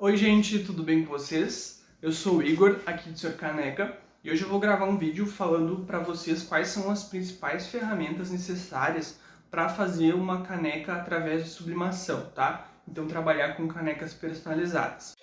Oi gente, tudo bem com vocês? Eu sou o Igor, aqui do Sr. Caneca, e hoje eu vou gravar um vídeo falando para vocês quais são as principais ferramentas necessárias para fazer uma caneca através de sublimação, tá? Então trabalhar com canecas personalizadas.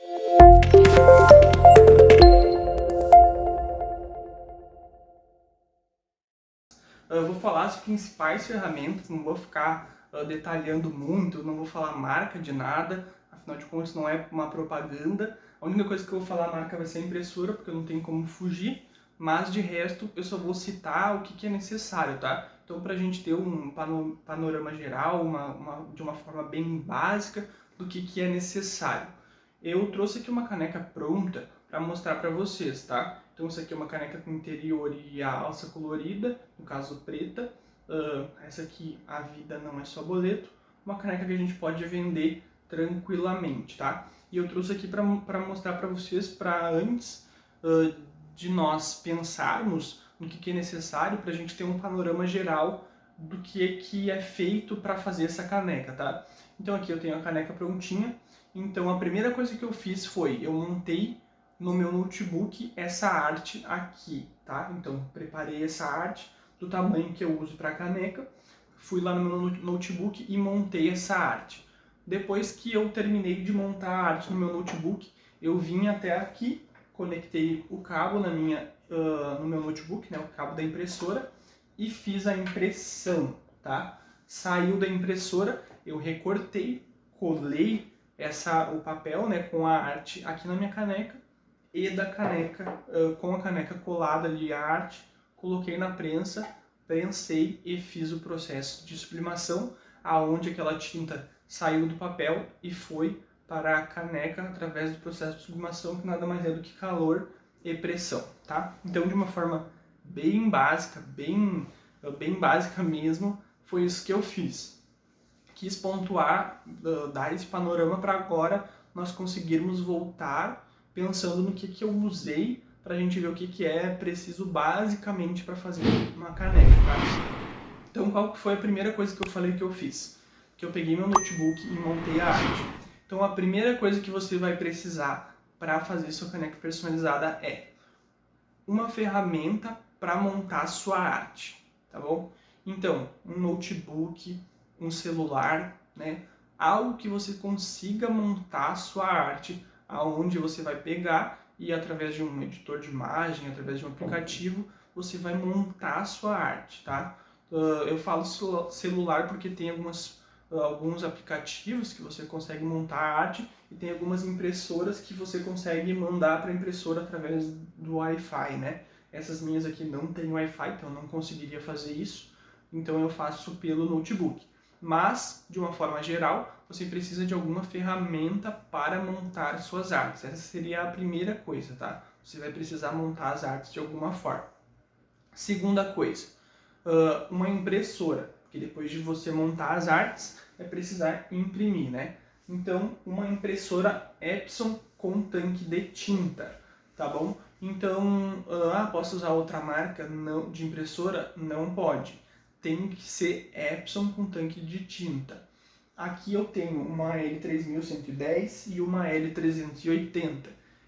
Eu vou falar as principais ferramentas, não vou ficar detalhando muito, não vou falar marca de nada, afinal de contas não é uma propaganda. A única coisa que eu vou falar marca vai ser a impressora, porque não tem como fugir, mas de resto eu só vou citar o que é necessário, tá? Então para a gente ter um panorama geral, de uma forma bem básica do que é necessário. Eu trouxe aqui uma caneca pronta para mostrar para vocês, tá? Então essa aqui é uma caneca com interior e a alça colorida, no caso preta. Essa aqui, a vida não é só boleto. Uma caneca que a gente pode vender tranquilamente, tá? E eu trouxe aqui para mostrar para vocês, para antes de nós pensarmos no que é necessário, para a gente ter um panorama geral do que é feito para fazer essa caneca, tá? Então aqui eu tenho a caneca prontinha. Então a primeira coisa que eu fiz foi, eu montei no meu notebook essa arte aqui, tá? Então preparei essa arte do tamanho que eu uso para caneca, fui lá no meu notebook e montei essa arte. Depois que eu terminei de montar a arte no meu notebook, eu vim até aqui, conectei o cabo no meu notebook, né, o cabo da impressora, e fiz a impressão, tá? Saiu da impressora, eu recortei, colei o papel, né, com a arte aqui na minha caneca, e da caneca, com a caneca colada ali a arte, coloquei na prensa, prensei e fiz o processo de sublimação, aonde aquela tinta saiu do papel e foi para a caneca através do processo de sublimação, que nada mais é do que calor e pressão, tá? Então, de uma forma bem básica, bem básica mesmo, foi isso que eu fiz. Quis pontuar, dar esse panorama para agora nós conseguirmos voltar pensando no que eu usei para a gente ver o que é preciso basicamente para fazer uma caneca, tá? Então, qual foi a primeira coisa que eu falei que eu fiz? Que eu peguei meu notebook e montei a arte. Então, a primeira coisa que você vai precisar para fazer sua caneca personalizada é uma ferramenta para montar sua arte, tá bom? Então, um notebook, um celular, né? Algo que você consiga montar a sua arte, aonde você vai pegar e através de um editor de imagem, através de um aplicativo, você vai montar a sua arte, tá? Eu falo celular porque tem alguns aplicativos que você consegue montar a arte e tem algumas impressoras que você consegue mandar para a impressora através do Wi-Fi, né? Essas minhas aqui não têm Wi-Fi, então eu não conseguiria fazer isso, então eu faço pelo notebook. Mas, de uma forma geral, você precisa de alguma ferramenta para montar suas artes. Essa seria a primeira coisa, tá? Você vai precisar montar as artes de alguma forma. Segunda coisa, uma impressora, porque depois de você montar as artes, vai precisar imprimir, né? Então, uma impressora Epson com tanque de tinta, tá bom? Então, posso usar outra marca de impressora? Não pode. Tem que ser Epson com tanque de tinta. Aqui eu tenho uma L3110 e uma L380.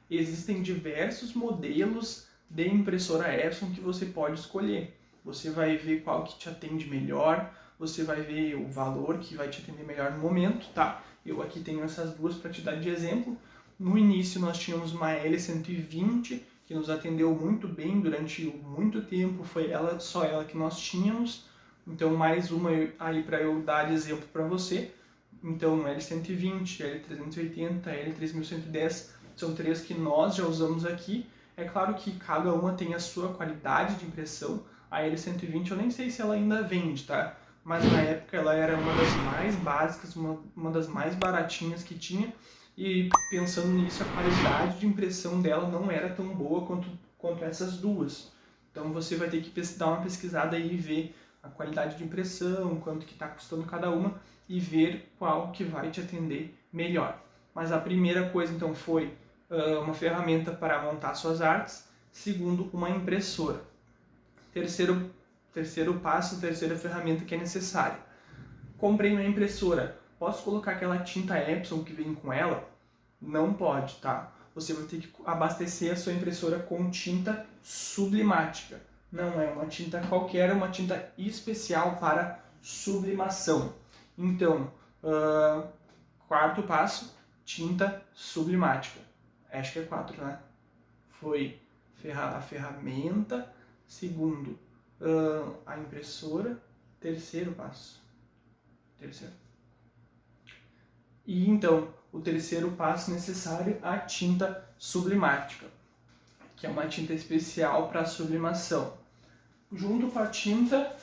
Existem diversos modelos de impressora Epson que você pode escolher. Você vai ver qual que te atende melhor, você vai ver o valor que vai te atender melhor no momento, tá? Eu aqui tenho essas duas para te dar de exemplo. No início nós tínhamos uma L120 que nos atendeu muito bem durante muito tempo, foi só ela que nós tínhamos. Então mais uma aí para eu dar de exemplo para você. Então L120, L380, L3110 são três que nós já usamos aqui. É claro que cada uma tem a sua qualidade de impressão. A L120 eu nem sei se ela ainda vende, tá? Mas na época ela era uma das mais básicas, uma das mais baratinhas que tinha. E pensando nisso, a qualidade de impressão dela não era tão boa quanto essas duas. Então você vai ter que dar uma pesquisada aí e ver a qualidade de impressão, quanto que está custando cada uma e ver qual que vai te atender melhor. Mas a primeira coisa então foi uma ferramenta para montar suas artes. Segundo, uma impressora. Terceiro passo, terceira ferramenta que é necessária. Comprei uma impressora. Posso colocar aquela tinta Epson que vem com ela? Não pode, tá? Você vai ter que abastecer a sua impressora com tinta sublimática. Não é uma tinta qualquer, é uma tinta especial para sublimação. Então, quarto passo, tinta sublimática. Acho que é 4, né? Foi a ferramenta. Segundo, a impressora. Terceiro passo. E então, o terceiro passo necessário, a tinta sublimática, que é uma tinta especial para sublimação. Junto com a tinta,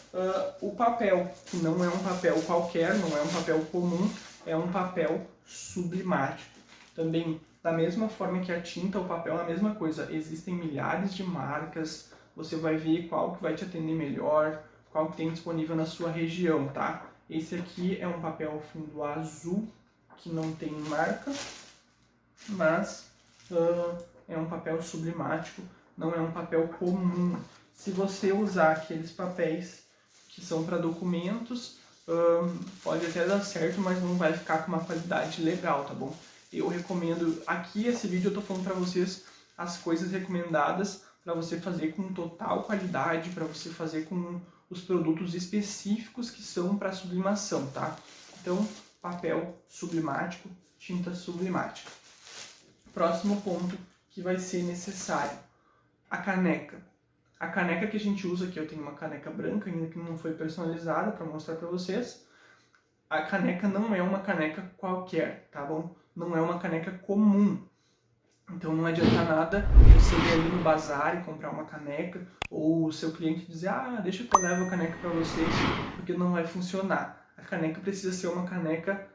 o papel, que não é um papel qualquer, não é um papel comum, é um papel sublimático. Também, da mesma forma que a tinta, o papel é a mesma coisa. Existem milhares de marcas, você vai ver qual que vai te atender melhor, qual que tem disponível na sua região, tá? Esse aqui é um papel fundo azul, que não tem marca, mas é um papel sublimático, não é um papel comum. Se você usar aqueles papéis que são para documentos, pode até dar certo, mas não vai ficar com uma qualidade legal, tá bom? Eu recomendo, aqui esse vídeo eu tô falando para vocês as coisas recomendadas para você fazer com total qualidade, para você fazer com os produtos específicos que são para sublimação, tá? Então, papel sublimático, tinta sublimática. Próximo ponto que vai ser necessário, a caneca. A caneca que a gente usa aqui, eu tenho uma caneca branca ainda que não foi personalizada para mostrar para vocês. A caneca não é uma caneca qualquer, tá bom? Não é uma caneca comum. Então não adianta nada você ir ali no bazar e comprar uma caneca, ou o seu cliente dizer, deixa que eu levo a caneca para você, porque não vai funcionar. A caneca precisa ser uma caneca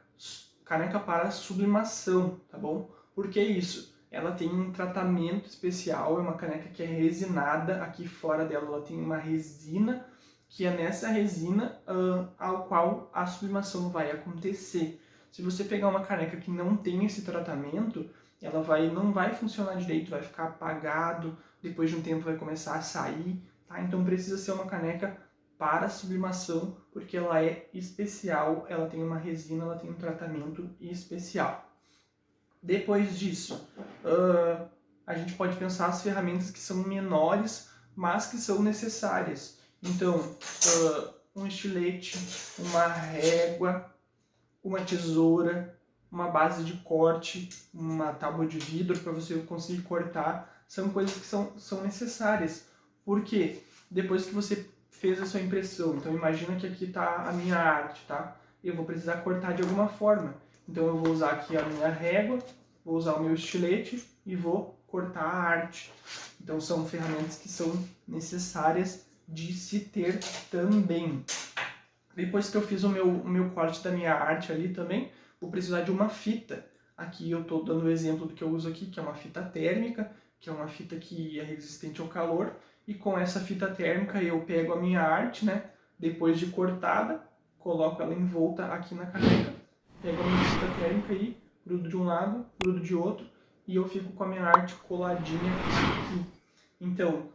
para sublimação, tá bom? Por que isso? Ela tem um tratamento especial, é uma caneca que é resinada, aqui fora dela ela tem uma resina, que é nessa resina ao qual a sublimação vai acontecer. Se você pegar uma caneca que não tem esse tratamento, ela não vai funcionar direito, vai ficar apagado, depois de um tempo vai começar a sair, tá? Então precisa ser uma caneca para sublimação, porque ela é especial, ela tem uma resina, ela tem um tratamento especial. Depois disso, a gente pode pensar as ferramentas que são menores, mas que são necessárias. Então, um estilete, uma régua, uma tesoura, uma base de corte, uma tábua de vidro para você conseguir cortar, são coisas que são necessárias. Por quê? Depois que você fez a sua impressão, então imagina que aqui está a minha arte, tá? Eu vou precisar cortar de alguma forma. Então eu vou usar aqui a minha régua, vou usar o meu estilete e vou cortar a arte. Então são ferramentas que são necessárias de se ter também. Depois que eu fiz o meu corte da minha arte ali também, vou precisar de uma fita. Aqui eu estou dando o exemplo do que eu uso aqui, que é uma fita térmica, que é uma fita que é resistente ao calor. E com essa fita térmica eu pego a minha arte, né? Depois de cortada, coloco ela envolta aqui na caneca, pego a minha fita térmica e grudo de um lado, grudo de outro, e eu fico com a minha arte coladinha aqui. Então,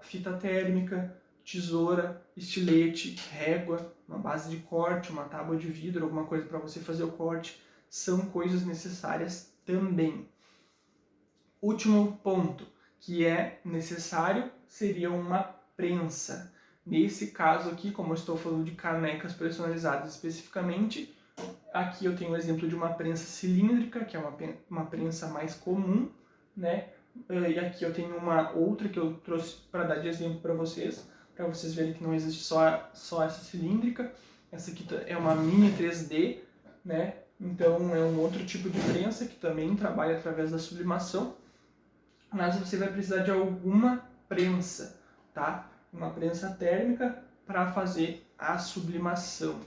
fita térmica, tesoura, estilete, régua, uma base de corte, uma tábua de vidro, alguma coisa para você fazer o corte, são coisas necessárias também. Último ponto que é necessário seria uma prensa. Nesse caso aqui, como eu estou falando de canecas personalizadas especificamente, aqui eu tenho o exemplo de uma prensa cilíndrica, que é uma prensa mais comum, né? E aqui eu tenho uma outra que eu trouxe para dar de exemplo para vocês verem que não existe só essa cilíndrica. Essa aqui é uma mini 3D, né? Então é um outro tipo de prensa que também trabalha através da sublimação. Mas você vai precisar de alguma prensa, tá? Uma prensa térmica para fazer a sublimação.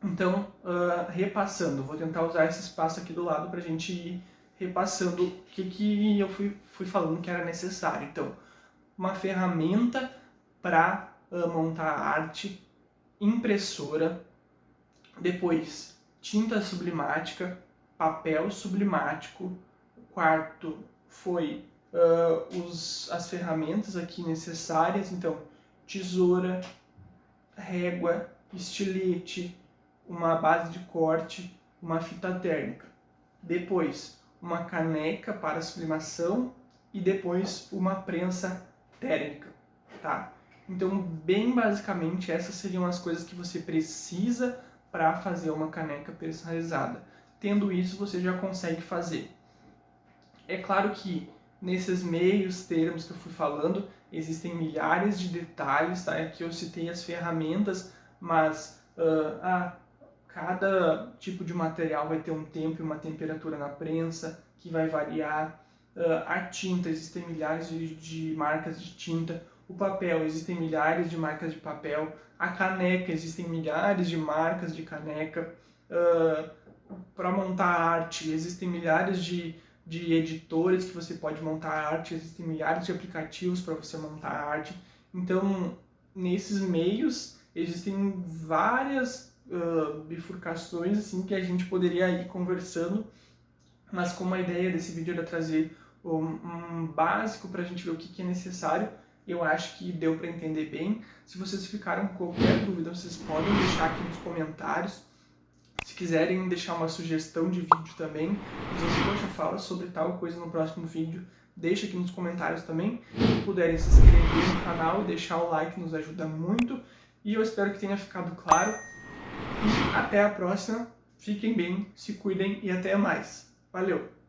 Então, repassando, vou tentar usar esse espaço aqui do lado para a gente ir repassando o que eu fui falando que era necessário. Então, uma ferramenta para montar arte, impressora, depois tinta sublimática, papel sublimático, quarto foi as ferramentas aqui necessárias, então tesoura, régua, estilete, uma base de corte, uma fita térmica. depois uma caneca para sublimação e depois uma prensa térmica, tá? Então, bem basicamente, essas seriam as coisas que você precisa para fazer uma caneca personalizada. Tendo isso, você já consegue fazer. É claro que nesses meios termos que eu fui falando, existem milhares de detalhes, tá? Aqui eu citei as ferramentas, mas cada tipo de material vai ter um tempo e uma temperatura na prensa que vai variar. A tinta, existem milhares de marcas de tinta. O papel, existem milhares de marcas de papel. A caneca, existem milhares de marcas de caneca. Para montar arte, existem milhares de editores que você pode montar arte, existem milhares de aplicativos para você montar arte. Então, nesses meios, existem várias bifurcações assim, que a gente poderia ir conversando, mas como a ideia desse vídeo era trazer um básico para a gente ver o que é necessário, eu acho que deu para entender bem. Se vocês ficaram com qualquer dúvida, vocês podem deixar aqui nos comentários. Se quiserem deixar uma sugestão de vídeo também, dizer, poxa, fala sobre tal coisa no próximo vídeo, deixa aqui nos comentários também. Se puderem se inscrever no canal e deixar o like, nos ajuda muito. E eu espero que tenha ficado claro. E até a próxima. Fiquem bem, se cuidem e até mais. Valeu!